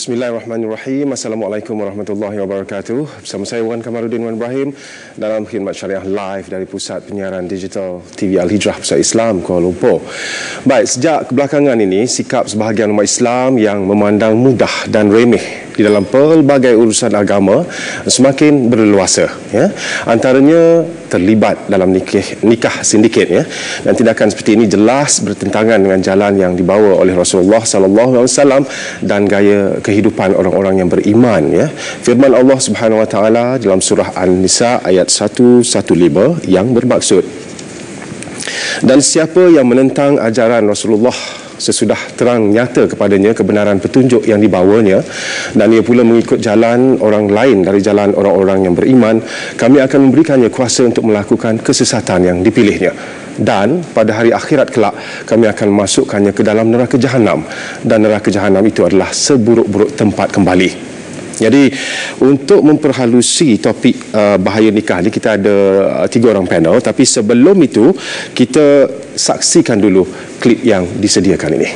Bismillahirrahmanirrahim. Assalamualaikum warahmatullahi wabarakatuh. Bersama saya Wan Kamaruddin Wan Ibrahim dalam khidmat syariah live dari Pusat Penyiaran Digital TV Al-Hijrah Pusat Islam Kuala Lumpur. Baik, sejak kebelakangan ini sikap sebahagian umat Islam yang memandang mudah dan remeh di dalam pelbagai urusan agama semakin berleluasa, ya. Antaranya terlibat dalam nikah sindiket, ya. Dan tindakan seperti ini jelas bertentangan dengan jalan yang dibawa oleh Rasulullah sallallahu alaihi wasallam dan gaya kehidupan orang-orang yang beriman, ya. Firman Allah Subhanahu wa taala dalam surah An-Nisa ayat 115 yang bermaksud, dan siapa yang menentang ajaran Rasulullah sesudah terang nyata kepadanya kebenaran petunjuk yang dibawanya, dan ia pula mengikut jalan orang lain dari jalan orang-orang yang beriman, kami akan memberikannya kuasa untuk melakukan kesesatan yang dipilihnya, dan pada hari akhirat kelak kami akan memasukkannya ke dalam neraka jahanam, dan neraka jahanam itu adalah seburuk-buruk tempat kembali. Jadi untuk memperhalusi topik bahaya nikah ni, kita ada 3 orang panel, tapi sebelum itu kita saksikan dulu klip yang disediakan ini.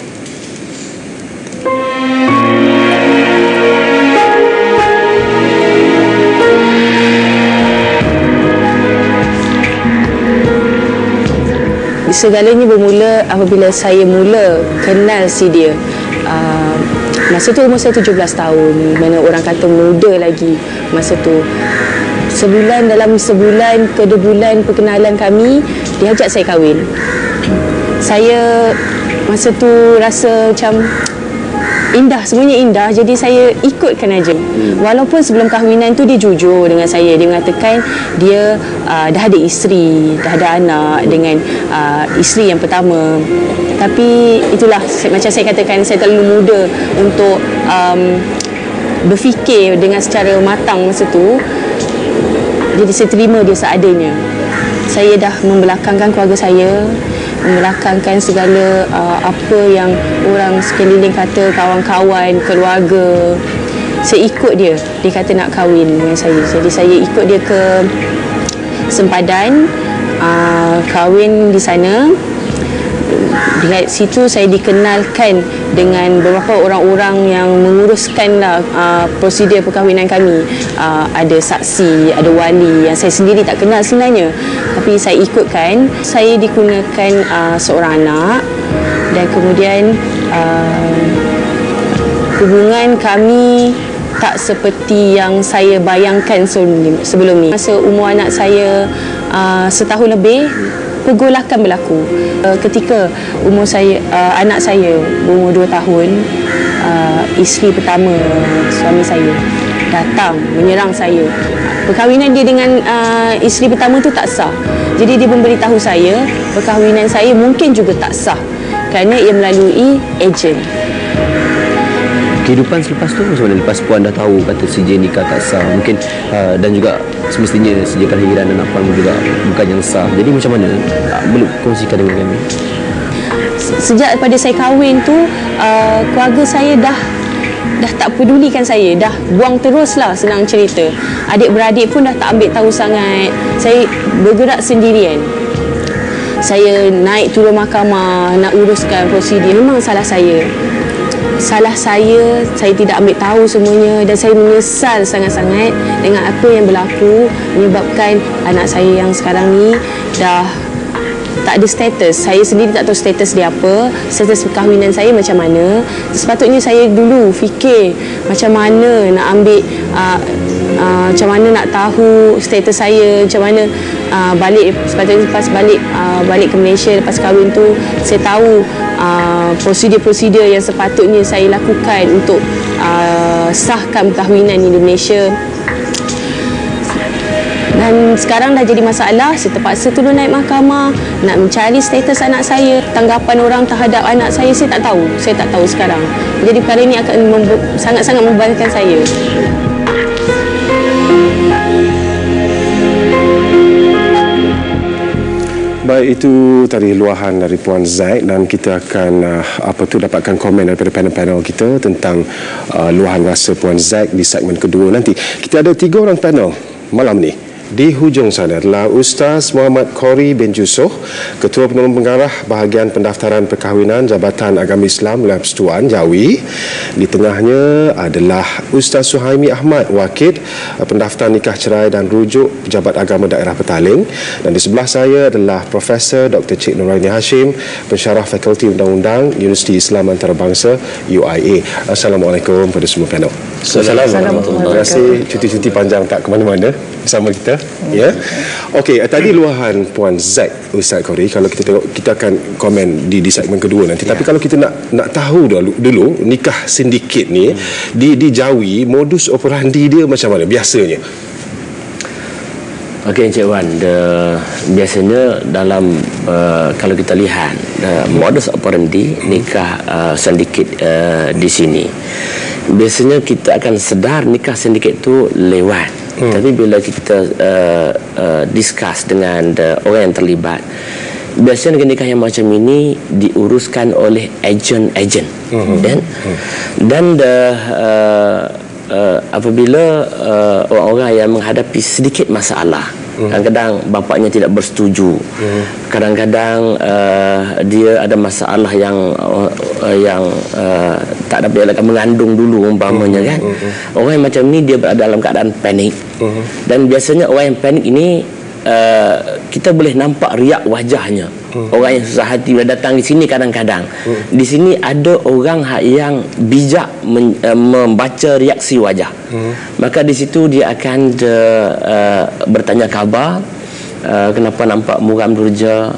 Segalanya bermula apabila saya mula kenal si dia. Masa tu umur saya 17 tahun, mana orang kata muda lagi masa tu. Dalam sebulan ke 2 bulan perkenalan kami, dia ajak saya kahwin. Saya masa tu rasa macam indah, semuanya indah, jadi saya ikutkan aja. Walaupun sebelum kahwinan tu dia jujur dengan saya, dia mengatakan dia dah ada isteri, dah ada anak dengan isteri yang pertama. Tapi itulah, macam saya katakan, saya terlalu muda untuk berfikir dengan secara matang masa tu. Jadi saya terima dia seadanya. Saya dah membelakangkan keluarga saya, membelakangkan segala apa yang orang sekeliling kata, kawan-kawan, keluarga. Saya ikut dia. Dia kata nak kahwin dengan saya. Jadi saya ikut dia ke sempadan, kahwin di sana. Di situ saya dikenalkan dengan beberapa orang-orang yang menguruskanlah prosedur perkahwinan kami. Ada saksi, ada wali yang saya sendiri tak kenal sebenarnya, tapi saya ikutkan. Saya digunakan seorang anak, dan kemudian hubungan kami tak seperti yang saya bayangkan sebelum ni. Masa umur anak saya setahun lebih, pergolakan berlaku. Ketika umur saya, anak saya berumur 2 tahun, isteri pertama suami saya datang menyerang saya. Perkahwinan dia dengan isteri pertama tu tak sah. Jadi dia memberitahu saya perkahwinan saya mungkin juga tak sah kerana ia melalui ejen. Kehidupan selepas tu macam mana? Lepas puan dah tahu kata CJ nikah tak sah, mungkin dan juga semestinya sejak kelahiran anak puan juga bukan yang sah. Jadi macam mana? Boleh kongsikan dengan kami? Sejak pada saya kahwin tu, keluarga saya dah tak pedulikan saya, dah buang teruslah, senang cerita. Adik-beradik pun dah tak ambil tahu sangat. Saya bergerak sendirian. Saya naik turun mahkamah nak uruskan prosedur. Memang salah saya. Saya tidak ambil tahu semuanya, dan saya menyesal sangat-sangat dengan apa yang berlaku, menyebabkan anak saya yang sekarang ni dah tak ada status. Saya sendiri tak tahu status dia apa, status perkahwinan saya macam mana. Sepatutnya saya dulu fikir macam mana nak ambil macam mana nak tahu status saya, macam mana balik, sepatutnya lepas balik ke Malaysia lepas kahwin tu, saya tahu prosedur-prosedur yang sepatutnya saya lakukan untuk sahkan perkahwinan di Malaysia. Dan sekarang dah jadi masalah. Saya terpaksa turun naik mahkamah nak mencari status anak saya. Tanggapan orang terhadap anak saya tak tahu. Saya tak tahu sekarang. Jadi perkara ini akan sangat-sangat membebankan saya. Baik, itu tadi luahan dari Puan Zaid, dan kita akan dapatkan komen daripada panel-panel kita tentang luahan rasa Puan Zaid di segmen kedua nanti. Kita ada 3 orang panel malam ni Di hujung sana adalah Ustaz Muhammad Khori bin Jusoh, Ketua Penolong Pengarah Bahagian Pendaftaran Perkahwinan Jabatan Agama Islam Wilayah Persekutuan Jawi. Di tengahnya adalah Ustaz Suhaimi Ahmad, Wakil Pendaftar Nikah Cerai dan Rujuk Pejabat Agama Daerah Petaling. Dan di sebelah saya adalah Profesor Dr. Cik Nuraini Hashim, Pensyarah Fakulti Undang-Undang Universiti Islam Antarabangsa UIA. Assalamualaikum kepada semua panel. Assalamualaikum. Terima kasih cuti-cuti panjang tak ke mana-mana bersama kita. Ya. Okey, tadi luahan Puan Zaid, Ustaz Khori, kalau kita tengok, kita akan komen di segmen kedua nanti. Tapi kalau kita nak tahu dulu nikah sindiket ni di Jawi, modus operandi dia macam mana biasanya? Okey, Encik Wan, biasanya dalam kalau kita lihat modus operandi nikah sindiket di sini, biasanya kita akan sedar nikah sindiket itu lewat. Tapi bila kita discuss dengan orang yang terlibat, biasanya nikah yang macam ini diuruskan oleh ejen-ejen. Dan apabila orang-orang yang menghadapi sedikit masalah, kadang-kadang bapaknya tidak bersetuju, kadang-kadang dia ada masalah yang tak dapat mengandung dulu umpamanya, kan. Orang yang macam ni dia berada dalam keadaan panik. Dan biasanya orang yang panik ini kita boleh nampak riak wajahnya. Orang yang susah hati bila datang di sini, kadang-kadang di sini ada orang yang bijak membaca reaksi wajah. Maka di situ dia akan bertanya khabar, kenapa nampak muram durja,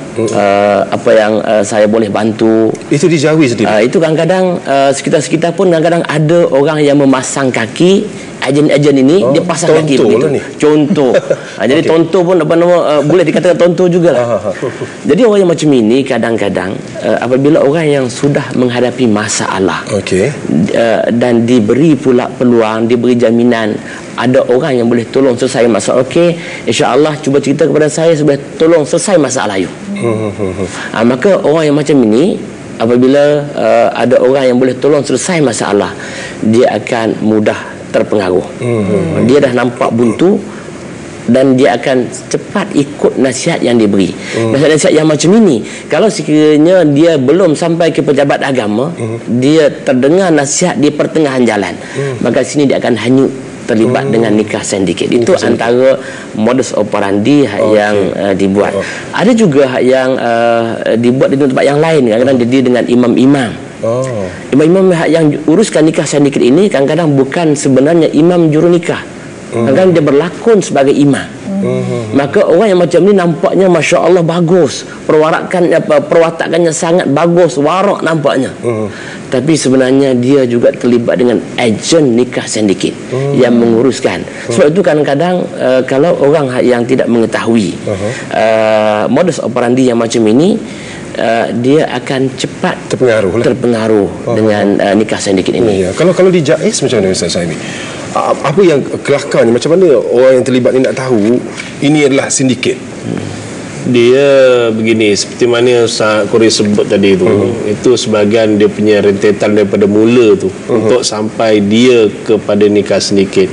apa yang saya boleh bantu. Itu di Jawi sendiri. Itu kadang-kadang sekitar-sekitar pun kadang-kadang ada orang yang memasang kaki. Ejen-ejen ini dia pasang kaki begitu. Contoh. Jadi tonto pun boleh dikatakan tonto jugalah. Jadi orang yang macam ini kadang-kadang apabila orang yang sudah menghadapi masalah, dan diberi pula peluang, diberi jaminan ada orang yang boleh tolong selesai masalah. Okey, insya-Allah cuba cerita kepada saya supaya tolong selesai masalah you. Maka orang yang macam ini apabila ada orang yang boleh tolong selesai masalah, dia akan mudah terpengaruh. Dia dah nampak buntu dan dia akan cepat ikut nasihat yang diberi. Nasihat yang macam ini, kalau sekiranya dia belum sampai ke pejabat agama, dia terdengar nasihat di pertengahan jalan, maka sini dia akan hanyut terlibat dengan nikah sindiket. Itu antara modus operandi yang dibuat. Ada juga yang dibuat di tempat yang lain, kadang-kadang dia dengan imam-imam. Imam-imam yang uruskan nikah sindiket ini kadang-kadang bukan sebenarnya imam juru nikah. Kadang-kadang dia berlakon sebagai imam. Maka orang yang macam ni nampaknya Masya Allah bagus, perwatakannya sangat bagus, warak nampaknya. Tapi sebenarnya dia juga terlibat dengan ejen nikah sindiket yang menguruskan. Sebab itu kadang-kadang kalau orang yang tidak mengetahui modus operandi yang macam ini, dia akan cepat terpengaruh dengan nikah sindiket ini. Kalau di JAIS macam mana Ustaz Saimi? Apa yang kelakarnya, macam mana orang yang terlibat ni nak tahu ini adalah sindiket? Dia begini, seperti mana Ustaz Khori sebut tadi tu, itu sebahagian dia punya rentetan daripada mula tu untuk sampai dia kepada nikah sindiket.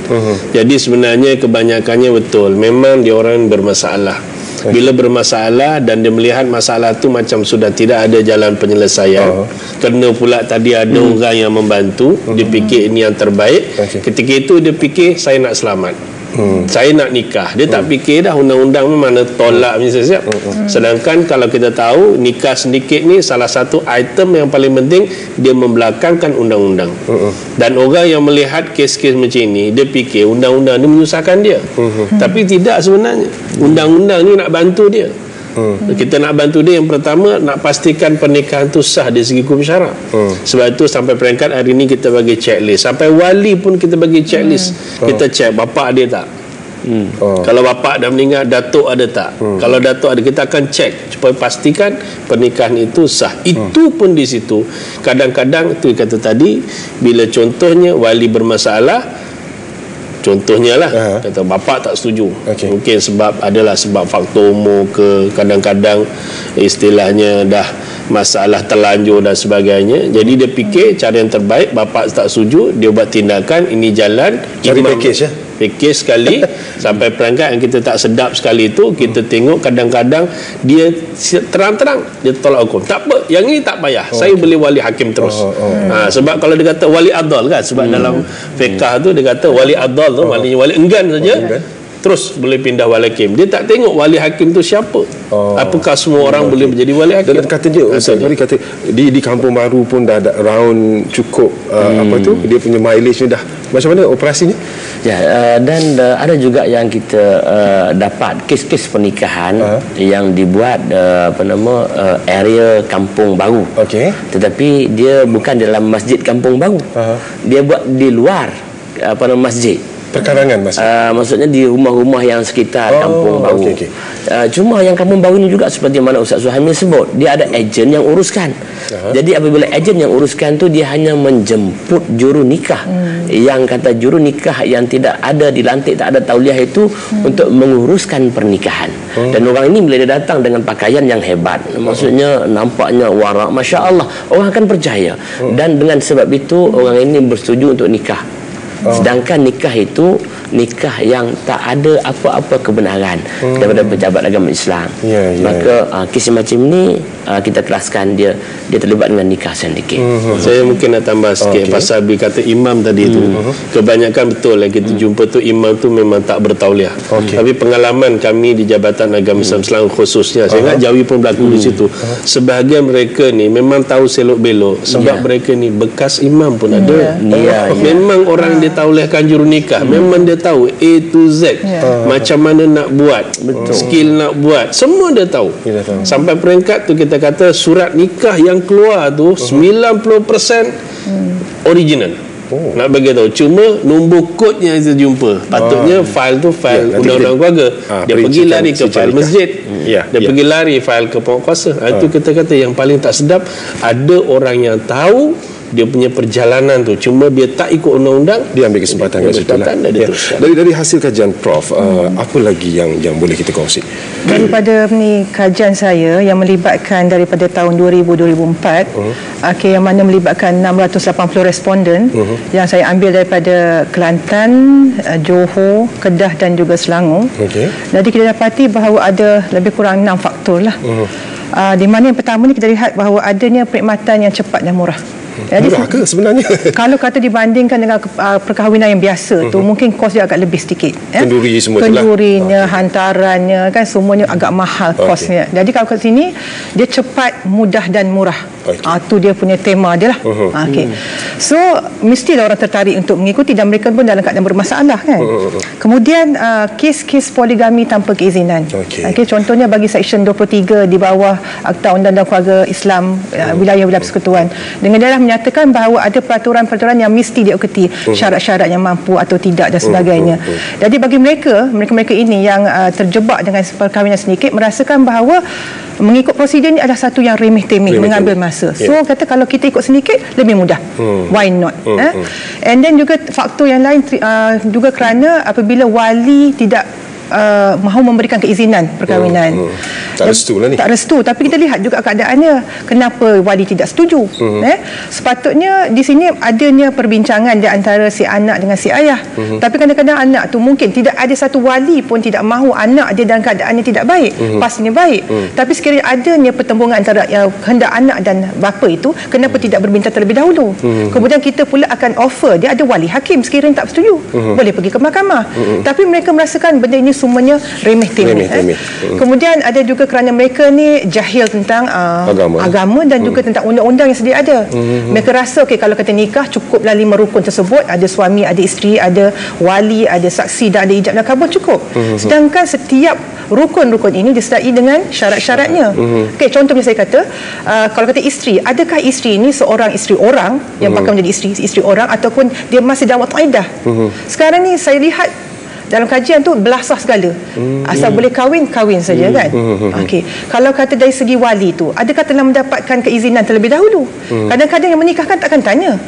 Jadi sebenarnya kebanyakannya betul, memang dia orang bermasalah. Bila bermasalah dan dia melihat masalah tu macam sudah tidak ada jalan penyelesaian, kerana pula tadi ada orang yang membantu, dia fikir ini yang terbaik. Ketika itu dia fikir saya nak selamat, saya nak nikah. Dia tak fikir dah undang-undang mana tolak siap. Sedangkan kalau kita tahu nikah sindiket ni salah satu item yang paling penting, dia membelakangkan undang-undang. Dan orang yang melihat kes-kes macam ini, dia fikir undang-undang ni menyusahkan dia. Tapi tidak, sebenarnya undang-undang ni nak bantu dia. Kita nak bantu dia, yang pertama nak pastikan pernikahan tu sah dari segi hukum syarak. Sebab itu sampai peringkat hari ni kita bagi checklist, sampai wali pun kita bagi checklist. Kita check bapak dia tak. Kalau bapak dah meninggal, datuk ada tak? Kalau datuk ada, kita akan cek supaya pastikan pernikahan itu sah. Itu pun di situ kadang-kadang tu kata tadi, bila contohnya wali bermasalah, contohnya lah, kata bapak tak setuju, mungkin sebab adalah sebab faktor umur ke, kadang-kadang istilahnya dah masalah terlanjur dan sebagainya. Jadi dia fikir cara yang terbaik, bapak tak setuju, dia buat tindakan ini jalan cari package fikir sekali sampai perangkat yang kita tak sedap sekali itu kita tengok kadang-kadang dia terang-terang dia tolak hukum. Tak apa, yang ini tak payah. Saya boleh wali hakim terus. Sebab kalau dia kata wali adal kan, sebab dalam fiqah tu dia kata wali adal tu maknanya wali enggan saja. Terus boleh pindah wali hakim. Dia tak tengok wali hakim tu siapa. Apakah semua orang boleh menjadi wali hakim? Dan kata dia Ustaz tadi kata di Kampung Baru pun dah ada round cukup apa tu dia punya mileage ni dah. Macam mana operasi ni? Ya, dan ada juga yang kita dapat kes-kes pernikahan yang dibuat area Kampung Baru. Tetapi dia bukan dalam masjid Kampung Baru. Dia buat di luar masjid. Perkarangan maksudnya di rumah-rumah yang sekitar Kampung Baru. Cuma yang Kampung Baru ini juga seperti mana Ustaz Suhaimi sebut, dia ada ejen yang uruskan. Jadi apabila ejen yang uruskan tu dia hanya menjemput juru nikah. Yang kata juru nikah yang tidak ada dilantik, tak ada tauliah itu untuk menguruskan pernikahan. Dan orang ini bila dia datang dengan pakaian yang hebat, maksudnya nampaknya warak, masya-Allah, orang akan percaya. Dan dengan sebab itu orang ini bersetuju untuk nikah. Sedangkan nikah itu nikah yang tak ada apa-apa kebenaran daripada pejabat agama Islam. Maka kes macam ni kita keraskan dia terlibat dengan nikah sedikit. Saya mungkin nak tambah sikit pasal bila kata imam tadi tu. Kebanyakan betul yang kita jumpa tu imam tu memang tak bertauliah. Tapi pengalaman kami di Jabatan Agama Islam Selangor khususnya, saya ingat Jawi pun berlaku di situ. Sebahagian mereka ni memang tahu selok belok sebab mereka ni bekas imam pun ada. Memang orang dia taulihkan juru nikah, memang dia tahu A to Z macam mana nak buat, skill nak buat, semua dia tahu. Sampai peringkat tu kita kata surat nikah yang keluar tu 90% original. Nak bagi tahu, cuma nombor kod yang kita jumpa patutnya file tu file undang-undang keluarga. Dia pergi lari ke file masjid, dia pergi lari file ke penguasa. Itu kita kata yang paling tak sedap, ada orang yang tahu dia punya perjalanan tu, cuma dia tak ikut undang-undang, dia ambil kesempatan kat situ lah. Dari hasil kajian Prof, apa lagi yang boleh kita kongsi? Daripada kajian saya yang melibatkan daripada tahun 2000-2004, yang mana melibatkan 680 responden yang saya ambil daripada Kelantan, Johor, Kedah dan juga Selangor. Jadi kita dapati bahawa ada lebih kurang 6 faktor lah. Di mana yang pertama ni kita lihat bahawa adanya perkhidmatan yang cepat dan murah. Jadi, murah ke sebenarnya? Kalau kata dibandingkan dengan perkahwinan yang biasa tu, mungkin kos dia agak lebih sikit. Kenduri semua kendurinya, hantarannya kan semuanya agak mahal kosnya. Jadi kalau kat sini dia cepat, mudah dan murah. Tu dia punya tema dia lah. So mestilah orang tertarik untuk mengikuti dan mereka pun dalam keadaan bermasalah kan. Kemudian kes-kes poligami tanpa keizinan. Contohnya bagi Seksyen 23 di bawah Akta Undang-Undang Keluarga Islam Wilayah-Wilayah Persekutuan, dengan dia menyatakan bahawa ada peraturan-peraturan yang mesti diikuti, syarat-syarat yang mampu atau tidak dan sebagainya. Jadi bagi mereka ini yang terjebak dengan perkahwinan sedikit merasakan bahawa mengikut prosedur ini adalah satu yang remeh-temeh, mengambil masa. So kata kalau kita ikut sedikit lebih mudah. Why not? And then juga faktor yang lain juga kerana apabila wali tidak mahu memberikan keizinan perkahwinan. Tak restu lah ni. Tak restu, tapi kita lihat juga keadaannya. Kenapa wali tidak setuju? Sepatutnya di sini adanya perbincangan di antara si anak dengan si ayah. Tapi kadang-kadang anak tu mungkin tidak ada satu wali pun tidak mahu anak dia dalam keadaannya tidak baik, pastinya baik. Tapi sekiranya adanya pertembungan antara kehendak anak dan bapa itu, kenapa tidak berbincang terlebih dahulu? Kemudian kita pula akan offer, dia ada wali hakim, sekiranya tak setuju, boleh pergi ke mahkamah. Tapi mereka merasakan benda ini semuanya remeh-temeh. Kemudian ada juga kerana mereka ni jahil tentang agama dan juga tentang undang-undang yang sedia ada. Mereka rasa kalau kata nikah cukuplah 5 rukun tersebut, ada suami, ada isteri, ada wali, ada saksi dan ada ijab dan kabul, cukup. Sedangkan setiap rukun-rukun ini disertai dengan syarat-syaratnya. Contohnya saya kata, kalau kata isteri, adakah isteri ini seorang isteri orang yang bakal menjadi isteri orang ataupun dia masih dalam waktu iddah? Sekarang ni saya lihat dalam kajian tu belasah segala. Asal boleh kahwin saja kan. Okey. Kalau kata dari segi wali tu, adakah telah mendapatkan keizinan terlebih dahulu? Kadang-kadang yang menikahkan takkan tanya.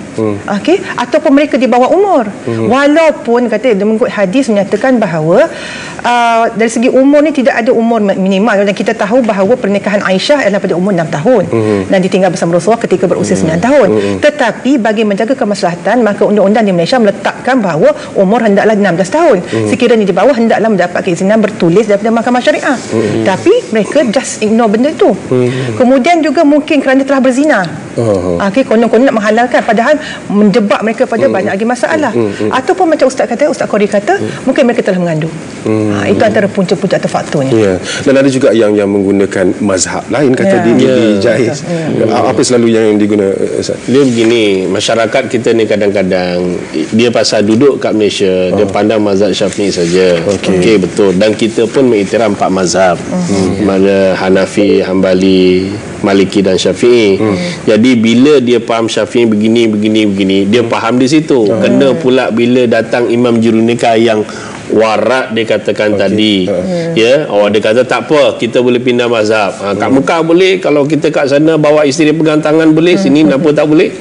Okey, ataupun mereka di bawah umur. Walaupun kata mengikut hadis menyatakan bahawa dari segi umur ni tidak ada umur minimal, dan kita tahu bahawa pernikahan Aisyah adalah pada umur 6 tahun dan ditinggal bersama Rasulullah ketika berusia 9 tahun. Tetapi bagi menjaga kemaslahatan, maka undang-undang di Malaysia meletakkan bahawa umur hendaklah 16 tahun. Sekiranya di bawah hendaklah mendapat keizinan bertulis daripada mahkamah syariah. Tapi mereka just ignore benda itu. Kemudian juga mungkin kerana telah berzina. Okey, konon-konon nak menghalalkan, padahal menjebak mereka pada banyak lagi masalah. Ataupun macam Ustaz Qori kata, mungkin mereka telah mengandung. Itu antara punca-punca atau faktornya. Ya. Dan ada juga yang menggunakan mazhab lain, kata dia jaiz. Apa selalu yang diguna, Ustaz? Dia begini, masyarakat kita ni kadang-kadang dia pasal duduk kat Malaysia, dia pandang mazhab Syafi'i saja. Okey, betul. Dan kita pun mengiktiraf 4 mazhab. Mana Hanafi, Hambali, Maliki dan Syafi'i. Jadi bila dia faham Syafi'i begini, dia faham di situ. Kena pula bila datang Imam Jurunikah yang warak dia katakan tadi, ya, dia kata tak apa, kita boleh pindah mazhab. Kat Mekah boleh, kalau kita kat sana bawa isteri pegang tangan boleh, sini kenapa tak boleh?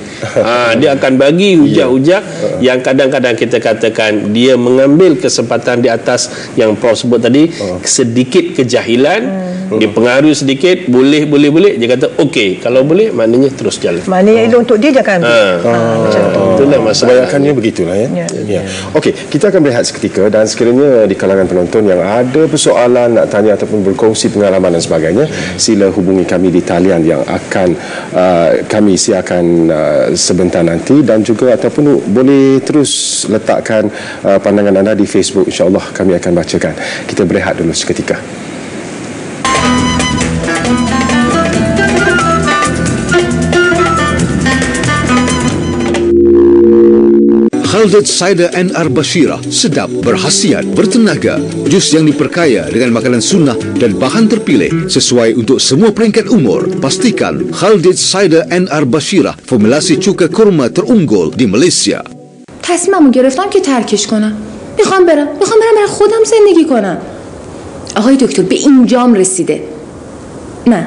Dia akan bagi hujah-hujah yang kadang-kadang kita katakan dia mengambil kesempatan di atas yang Prof sebut tadi, sedikit kejahilan, dipengaruhi sedikit, boleh, dia kata okey, kalau boleh maknanya terus jalan. Maknanya elok untuk dia jangan macam tu. Itulah masalah. Kebanyakannya begitulah ya. Okey, kita akan berehat seketika, dan sekiranya di kalangan penonton yang ada persoalan nak tanya ataupun berkongsi pengalaman dan sebagainya, sila hubungi kami di talian yang akan kami siarkan sebentar nanti, dan juga ataupun boleh terus letakkan pandangan anda di Facebook, insya-Allah kami akan bacakan. Kita berehat dulu seketika. Khaldad Cider NR Bashira, sedap, berkhasiat, bertenaga. Jus yang diperkaya dengan makanan sunnah dan bahan terpilih sesuai untuk semua peringkat umur. Pastikan Khaldad Cider NR Bashira formulasi cuka kurma terunggul di Malaysia. تصمیمو گرفتم که ترکش کنم. میخوام برم برای خودم زندگی کنم. آقای دکتر به اینجام رسیده. نه.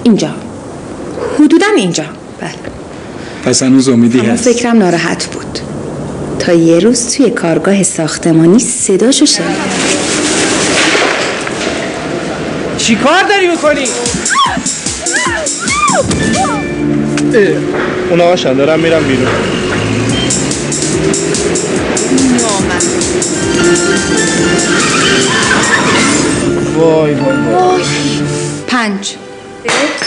اینجا. حدوداً اینجا. بله. پس هنوز امیدی هست. فکرم ناراحت بود. تا یه روز توی کارگاه ساختمانی صداشو شنیدم. چی کار داری میکنی؟ اون آقاشن دارم میرم بیرون. وای 5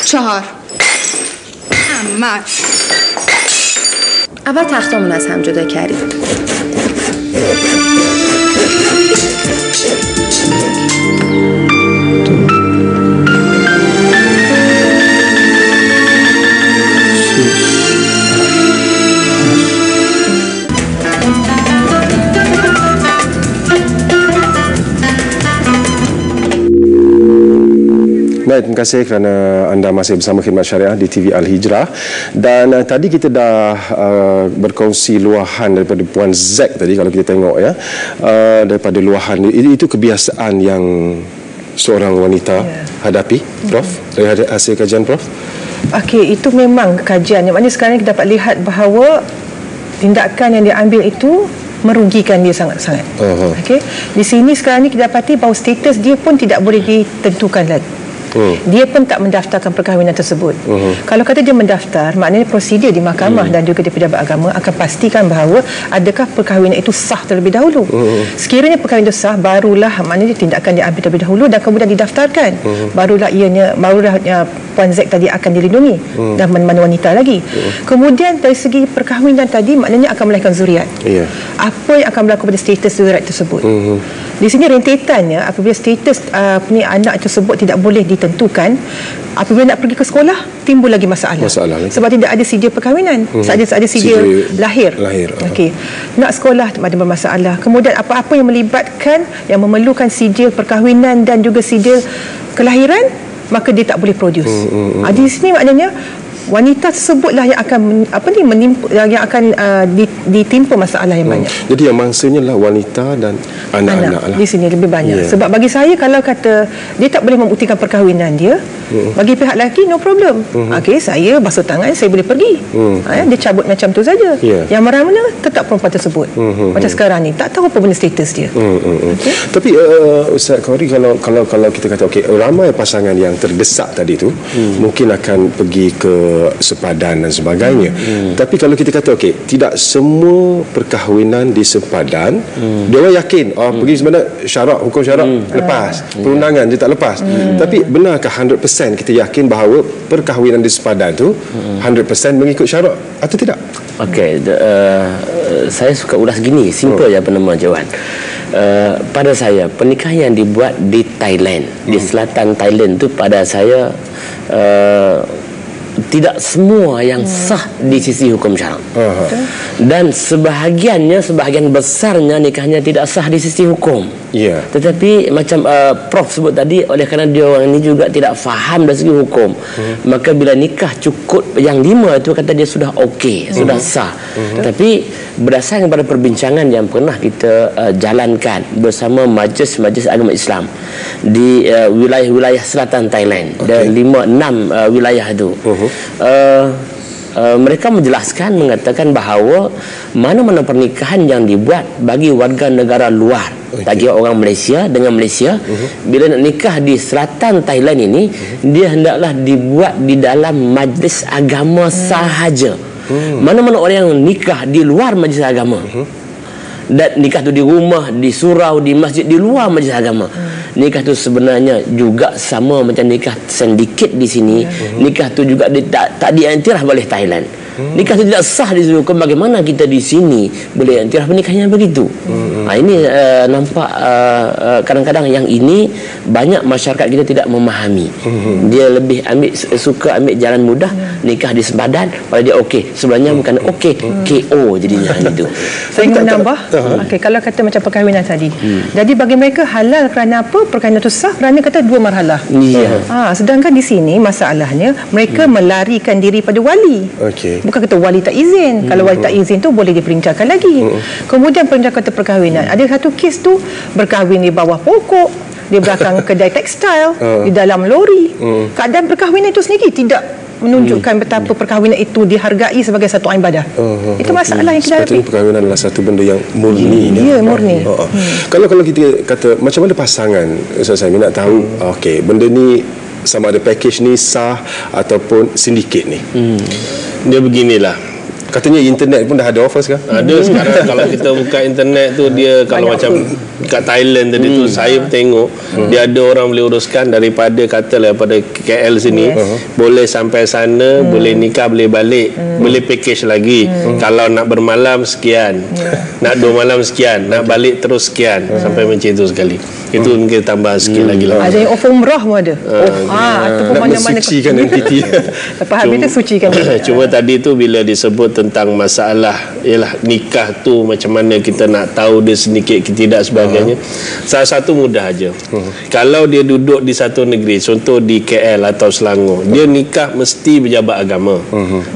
4 احمد اول تختامون از هم جدا کردیم. Baik, terima kasih kerana anda masih bersama Khidmat Syariah di TV Al-Hijrah. Dan tadi kita dah berkongsi luahan daripada Puan Zack tadi, kalau kita tengok ya, daripada luahan itu kebiasaan yang seorang wanita hadapi, Prof, dari hasil kajian Prof. Okey, itu memang kajian. Maknanya sekarang kita dapat lihat bahawa tindakan yang diambil itu merugikan dia sangat-sangat. Okey, di sini sekarang ni kita dapati bahawa status dia pun tidak boleh ditentukan lagi. Dia pun tak mendaftarkan perkahwinan tersebut. Kalau kata dia mendaftar, maknanya prosedur di mahkamah dan juga di pejabat agama akan pastikan bahawa adakah perkahwinan itu sah terlebih dahulu. Sekiranya perkahwinan itu sah, barulah maknanya tindakan diambil terlebih dahulu dan kemudian didaftarkan. Barulah Puan Zack tadi akan dilindungi dan mana-mana wanita lagi. Kemudian dari segi perkahwinan tadi, maknanya akan melahirkan zuriat. Apa yang akan berlaku pada status zuriat tersebut? Di sini rentetannya, apabila status anak tersebut tidak boleh ditentukan, apabila nak pergi ke sekolah, timbul lagi masalah. Sebab tidak ada sijil perkahwinan, ada sijil lahir. Okey. Nak sekolah ada bermasalah. Kemudian apa-apa yang melibatkan, yang memerlukan sijil perkahwinan dan juga sijil kelahiran, maka dia tak boleh produce. Di sini maknanya wanita tersebutlah yang akan yang akan ditimpa masalah yang banyak. Jadi yang mangsanya lah wanita dan anak-anak lah. Di sini lebih banyak. Sebab bagi saya, kalau kata dia tak boleh membuktikan perkahwinan dia, bagi pihak lelaki no problem. Okey, saya basuh tangan, saya boleh pergi. Dia cabut macam tu saja. Yang marah mana tetap perempuan tersebut. Macam sekarang ni tak tahu apa benda status dia. Okay? Tapi Ustaz Khawri, kalau kita kata ramai pasangan yang terdesak tadi tu mungkin akan pergi ke sempadan dan sebagainya. Tapi kalau kita kata tidak semua perkahwinan di sempadan, dia orang yakin pergi sempadan syarak, hukum syarak lepas, perundangan je tak lepas. Tapi benarkah 100% kita yakin bahawa perkahwinan di sempadan tu 100% mengikut syarak atau tidak? Saya suka ulas gini, simple je penama jawapan. Pada saya, pernikahan yang dibuat di Thailand, di selatan Thailand tu, pada saya tidak semua yang sah di sisi hukum syarak. Dan sebahagian besarnya nikahnya tidak sah di sisi hukum. Tetapi macam Prof sebut tadi, oleh kerana dia orang ini juga tidak faham dari segi hukum, maka bila nikah cukup yang 5 itu kata dia sudah sudah sah. Tapi berdasarkan pada perbincangan yang pernah kita jalankan bersama majlis agama Islam di wilayah-wilayah selatan Thailand, dan 5-6 wilayah itu, mereka mengatakan bahawa mana-mana pernikahan yang dibuat bagi warga negara luar, bagi orang Malaysia dengan Malaysia, bila nak nikah di selatan Thailand ini, dia hendaklah dibuat di dalam majlis agama sahaja. Mana-mana orang yang nikah di luar majlis agama, dan nikah tu di rumah, di surau, di masjid, di luar majlis agama, nikah tu sebenarnya juga sama macam nikah sedikit di sini. Nikah tu juga tak diiktiraf oleh Thailand. Nikah itu tidak sah di sini. Bagaimana kita di sini boleh iktiraf pernikahan yang begitu? Ini nampak kadang-kadang yang ini banyak masyarakat kita tidak memahami. Dia lebih suka ambil jalan mudah, nikah di sempadan, pada dia sebenarnya bukan KO jadinya itu. Saya ingin menambah, kalau kata macam perkahwinan tadi, jadi bagi mereka halal kerana apa? Perkahwinan itu sah kerana kata 2 marhalah. Sedangkan di sini masalahnya mereka melarikan diri pada wali. Bukan kata wali tak izin. Kalau wali tak izin tu boleh diperbincangkan lagi. Kemudian perencanaan kata perkahwinan, ada satu kes tu berkahwin di bawah pokok, di belakang kedai tekstil, di dalam lori. Keadaan perkahwinan itu sendiri tidak menunjukkan betapa perkahwinan itu dihargai sebagai satu ibadah. Itu masalah yang kita hadapi. Sepatutnya perkahwinan adalah satu benda yang murni. Murni. Kalau kita kata macam mana pasangan, Ustaz Saimi nak tahu benda ni sama ada package ni sah ataupun sindiket ni. Dia beginilah, katanya internet pun dah ada offer sekarang. Ada sekarang. Kalau kita buka internet tu, dia kalau macam kat Thailand tadi tu, saya tengok dia ada orang boleh uruskan daripada daripada KL sini, boleh sampai sana, boleh nikah, boleh balik, boleh package lagi. Kalau nak bermalam sekian, nak 2 malam sekian, nak balik terus sekian, sampai macam itu sekali. Itu mungkin tambah sikit lagi lah. Ada yang offer umrah pun ada. Ataupun mana-mana mensucikan entiti. Lepas habis tu sucikan. Cuma tadi tu bila disebut tentang masalah ialah nikah tu macam mana kita nak tahu dia sedikit ke tidak sebagainya. Salah satu mudah aja. Kalau dia duduk di satu negeri, contoh di KL atau Selangor, dia nikah mesti berjabat agama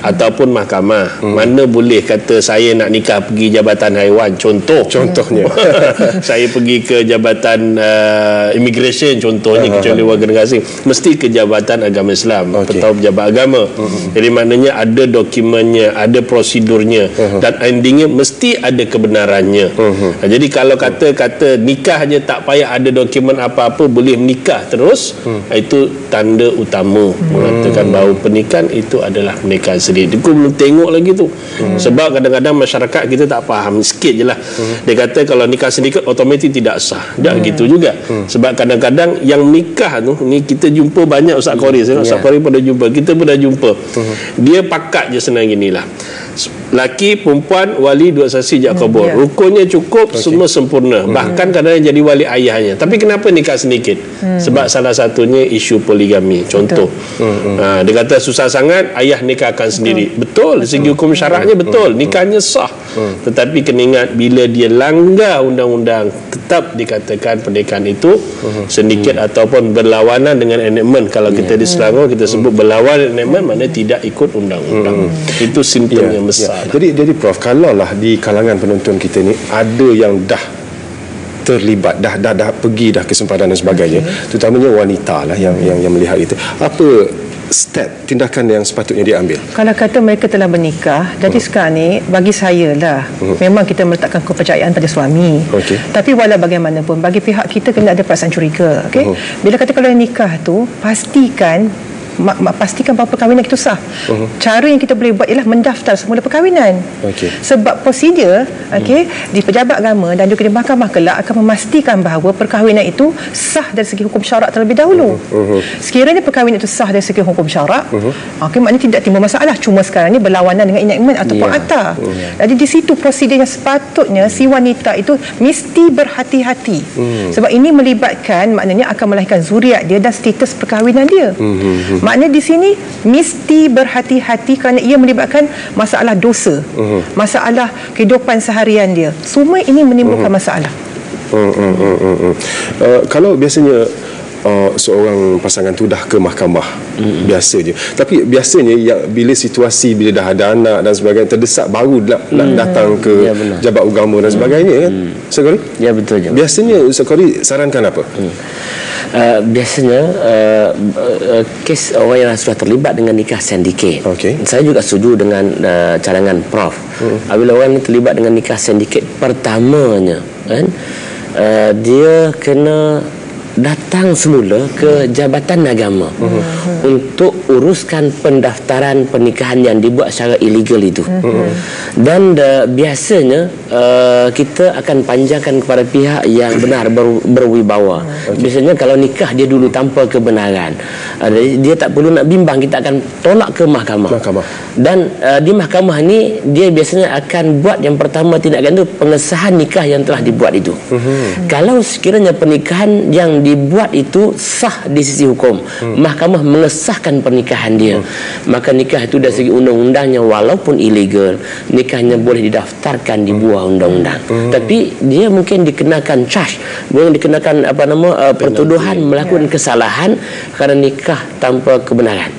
ataupun mahkamah. Mana boleh kata saya nak nikah pergi Jabatan Haiwan, contohnya. Saya pergi ke Jabatan Immigration contohnya, kecuali warga negara asing, mesti ke Jabatan Agama Islam atau pejabat agama. Jadi maknanya ada dokumennya, ada prosedurnya, dan endingnya mesti ada kebenarannya. Jadi kalau kata nikah je tak payah ada dokumen apa-apa, boleh menikah terus, itu tanda utama mengatakan bahawa pernikahan itu adalah pernikahan sendiri. Aku belum tengok lagi tu. Sebab kadang-kadang masyarakat kita tak faham, sikit je lah. Dia kata kalau nikah sendiri otomatik tidak sah. Tak gitu juga. Sebab kadang-kadang yang nikah tu ni kita jumpa banyak Ustaz Khawri. Ustaz Khawri pun dah jumpa, kita pun dah jumpa. Dia pakat je senang ginilah. Laki, perempuan, wali, dua saksi ijab kabul. Rukunnya cukup, semua sempurna. Bahkan kadang-kadang jadi wali ayahnya. Tapi kenapa nikah sedikit? Sebab salah satunya isu poligami. Contoh, dia kata susah sangat, ayah nikahkan sendiri. Betul, dari segi hukum syaraknya betul, nikahnya sah. Tetapi kena ingat, bila dia langgar undang-undang, tetap dikatakan pernikahan itu sedikit ataupun berlawanan dengan enactment. Kalau kita di Selangor kita sebut berlawan enactment, maknanya tidak ikut undang-undang. Itu simptom yang besar. Jadi Prof, kalaulah di kalangan penonton kita ni ada yang dah terlibat, dah pergi dah ke sempadan dan sebagainya, terutamanya wanita lah yang melihat itu, apa step tindakan yang sepatutnya diambil? Kalau kata mereka telah bernikah, jadi sekarang ni bagi saya lah, memang kita meletakkan kepercayaan pada suami. Tapi walau bagaimanapun, bagi pihak kita kena ada perasaan curiga. Bila kata kalau nikah tu, pastikan bahawa perkahwinan itu sah. Cara yang kita boleh buat ialah mendaftar semula perkahwinan. Sebab prosedur di pejabat agama dan juga di mahkamah kelak akan memastikan bahawa perkahwinan itu sah dari segi hukum syarak terlebih dahulu. Sekiranya perkahwinan itu sah dari segi hukum syarak, maknanya tidak timbul masalah. Cuma sekarang ni berlawanan dengan enactment ataupun akta. Jadi di situ prosedur yang sepatutnya si wanita itu mesti berhati-hati. Sebab ini melibatkan, maknanya akan melahirkan zuriat dia dan status perkahwinan dia. Maknanya di sini mesti berhati-hati kerana ia melibatkan masalah dosa, masalah kehidupan seharian dia. Semua ini menimbulkan masalah. Kalau biasanya seorang pasangan tu dah ke mahkamah, biasanya. Tapi biasanya bila situasi, bila dah ada anak dan sebagainya, terdesak baru nak datang ke jabat agama dan sebagainya kan? Ustaz Qori? Ya, betul je. Biasanya Ustaz Qori sarankan apa? Biasanya kes orang yang sudah terlibat dengan nikah sindiket. Saya juga setuju dengan cadangan Prof. Bila orang terlibat dengan nikah sindiket, pertamanya kan, dia kena datang semula ke Jabatan Agama untuk uruskan pendaftaran pernikahan yang dibuat secara ilegal itu. Dan biasanya kita akan panjangkan kepada pihak yang benar, berwibawa. Biasanya kalau nikah dia dulu tanpa kebenaran, dia tak perlu nak bimbang, kita akan tolak ke mahkamah. Dan di mahkamah ni dia biasanya akan buat yang pertama tindakan itu pengesahan nikah yang telah dibuat itu. Kalau sekiranya pernikahan yang dibuat itu sah di sisi hukum, mahkamah mengesahkan pernikahan dia, maka nikah itu dari segi undang-undangnya walaupun ilegal, nikahnya boleh didaftarkan di bawah undang-undang. Tapi dia mungkin dikenakan charge, mungkin dikenakan pertuduhan melakukan kesalahan kerana nikah tanpa kebenaran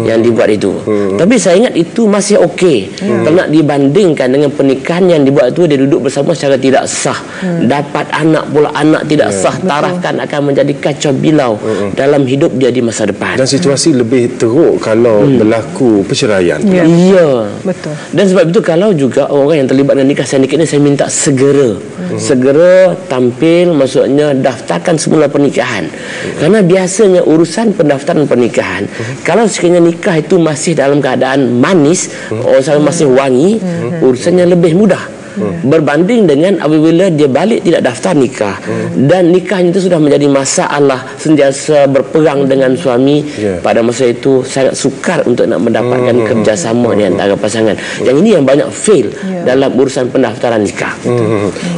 yang dibuat itu. Tapi saya ingat itu masih okey. Kalau nak dibandingkan dengan pernikahan yang dibuat itu, dia duduk bersama secara tidak sah, dapat anak pula anak tidak sah, tarafkan akan menjadi kacau bilau dalam hidup dia di masa depan. Dan situasi lebih teruk kalau berlaku perceraian. Ya, betul. Dan sebab itu kalau juga orang yang terlibat dengan nikah sindiket ini, saya minta segera tampil, maksudnya daftarkan semula pernikahan. Kerana biasanya urusan pendaftaran pernikahan, kalau sekiranya nikah itu masih dalam keadaan manis, orang masih wangi, urusannya lebih mudah. Berbanding dengan apabila dia balik tidak daftar nikah, dan nikahnya itu sudah menjadi masalah, sentiasa berperang dengan suami, pada masa itu sangat sukar untuk nak mendapatkan kerjasama di antara pasangan. Yang ini yang banyak fail dalam urusan pendaftaran nikah.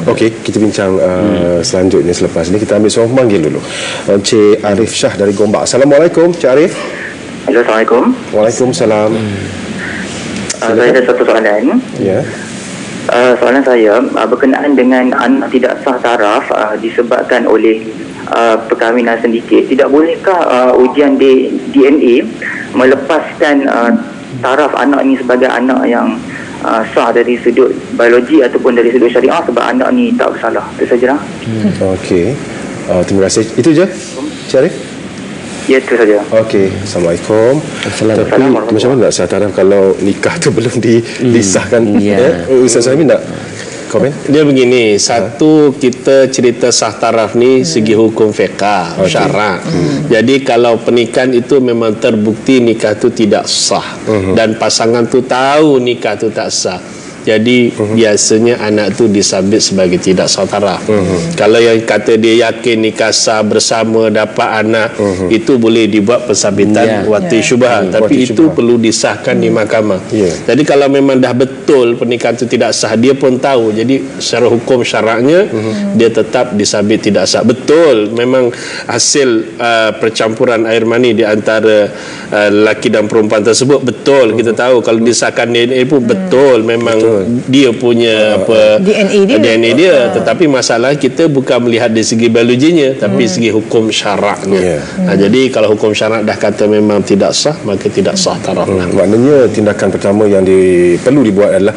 Okey, kita bincang selanjutnya selepas ini. Kita ambil seorang pemanggil dulu. Encik Arif Shah dari Gombak. Assalamualaikum, Encik Arif. Assalamualaikum. Waalaikumsalam. Saya ada satu soalan. Ya. Soalan saya berkenaan dengan anak tidak sah taraf disebabkan oleh perkahwinan sindiket. Tidak bolehkah ujian DNA melepaskan taraf anak ini sebagai anak yang sah dari sudut biologi ataupun dari sudut syariah, sebab anak ni tak bersalah? Itu sajalah. Okey. Terima kasih. Itu je, Encik Arif? Ya, itu saja. Okey, Assalamualaikum. Tapi macam mana nak sah taraf kalau nikah tu belum disahkan? Ustaz Saimi nak komen? Dia begini, satu, kita cerita sah taraf ni segi hukum fiqah, syarak. Jadi kalau pernikahan itu memang terbukti nikah tu tidak sah, dan pasangan tu tahu nikah tu tak sah, Jadi biasanya anak tu disabit sebagai tidak sah taraf. Kalau yang kata dia yakin nikah sah bersama dapat anak, itu boleh dibuat pensabitan wati syubhat, tapi itu perlu disahkan di mahkamah. Jadi kalau memang dah betul pernikahan itu tidak sah, dia pun tahu, jadi secara hukum syaraknya dia tetap disabit tidak sah. Betul memang hasil percampuran air mani di antara lelaki dan perempuan tersebut, betul kita tahu. Kalau disahkan DNA pun betul memang dia punya DNA dia. Tetapi masalah kita bukan melihat dari segi biologinya, tapi segi hukum syaraknya. Jadi kalau hukum syarak dah kata memang tidak sah, maka tidak sah taraf. Maknanya tindakan pertama yang perlu dibuat adalah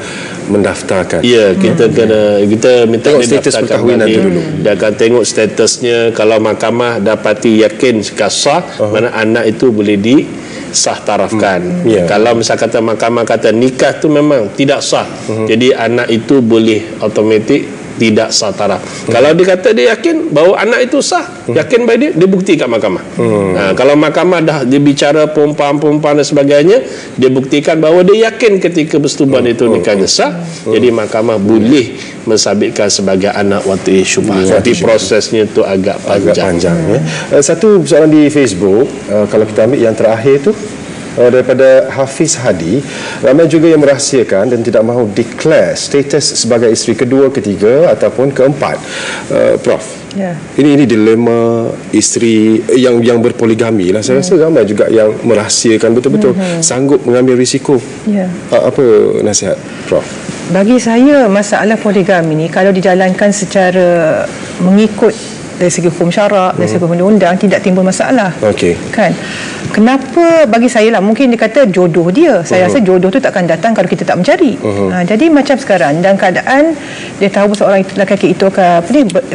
mendaftarkan. Kita minta tengok status perkahwinan itu dulu. Dia akan tengok statusnya. Kalau mahkamah dapati yakin sah, mana anak itu boleh sah tarafkan. Kalau misal kata mahkamah kata nikah tu memang tidak sah, jadi anak itu boleh automatik tidak sah taraf. Kalau dia kata dia yakin bahawa anak itu sah, yakin baik dia bukti kat mahkamah. Kalau mahkamah dah dia bicara perempuan dan sebagainya, dia buktikan bahawa dia yakin ketika bersetubuhan itu nikahnya sah, jadi mahkamah boleh mensabitkan sebagai anak wati syubhat. Tapi prosesnya tu agak panjang. Satu soalan di Facebook, kalau kita ambil yang terakhir tu, daripada Hafiz Hadi, ramai juga yang merahsiakan dan tidak mahu declare status sebagai isteri kedua, ketiga ataupun keempat. Prof, ini dilema isteri yang berpoligami lah. Saya rasa ramai juga yang merahsiakan betul-betul, sanggup mengambil risiko. Apa nasihat Prof? Bagi saya, masalah poligami ni kalau dijalankan secara mengikut dari segi hukum syarak, dari segi undang-undang, tidak timbul masalah. Kan? Kenapa bagi saya lah, mungkin dia kata jodoh dia. Saya rasa jodoh tu takkan datang kalau kita tak mencari. Jadi macam sekarang, dalam keadaan dia tahu seorang lelaki itu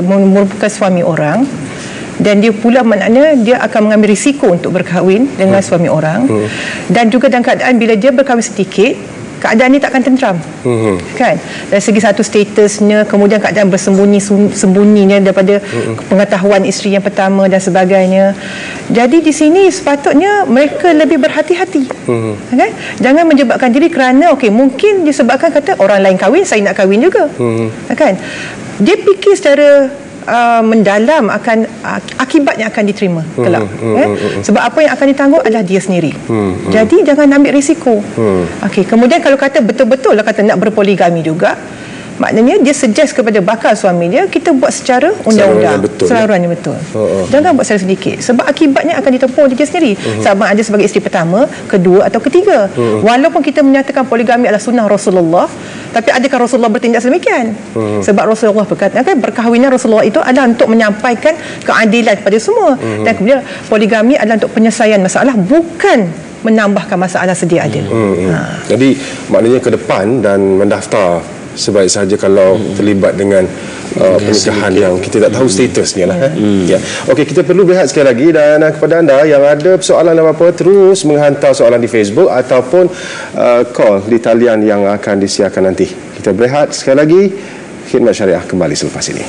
merupakan suami orang, dan dia pula maknanya dia akan mengambil risiko untuk berkahwin dengan suami orang, dan juga dalam keadaan bila dia berkahwin sedikit, keadaan ni takkan tentram. Kan? Dari segi satu statusnya, kemudian keadaan bersembunyinya daripada pengetahuan isteri yang pertama dan sebagainya. Jadi di sini sepatutnya mereka lebih berhati-hati. Okay? Jangan menjebakkan diri kerana mungkin disebabkan kata orang lain kahwin, saya nak kahwin juga. Kan? Dia fikir secara mendalam akan akibat yang akan diterima kelak. Sebab apa yang akan ditanggung adalah dia sendiri. Jadi jangan ambil risiko. Kemudian kalau kata betul-betul lah kata nak berpoligami juga, maknanya dia suggest kepada bakal suami dia, kita buat secara undang-undang, saluran yang betul. Jangan buat secara sedikit, sebab akibatnya akan ditempuh dia sendiri. Sama ada sebagai isteri pertama, kedua atau ketiga. Walaupun kita menyatakan poligami adalah sunnah Rasulullah, tapi adakah Rasulullah bertindak sedemikian? Sebab Rasulullah berkata, perkahwinan Rasulullah itu adalah untuk menyampaikan keadilan kepada semua. Dan kemudian poligami adalah untuk penyelesaian masalah, bukan menambahkan masalah sedia ada. Jadi maknanya ke depan dan mendaftar sebaik saja kalau terlibat dengan pernikahan yang kita tak tahu statusnya lah. Okey, kita perlu berehat sekali lagi, dan kepada anda yang ada persoalan apa-apa, terus menghantar soalan di Facebook ataupun call di talian yang akan disiarkan nanti. Kita berehat sekali lagi. Khidmat Syariah kembali selepas ini.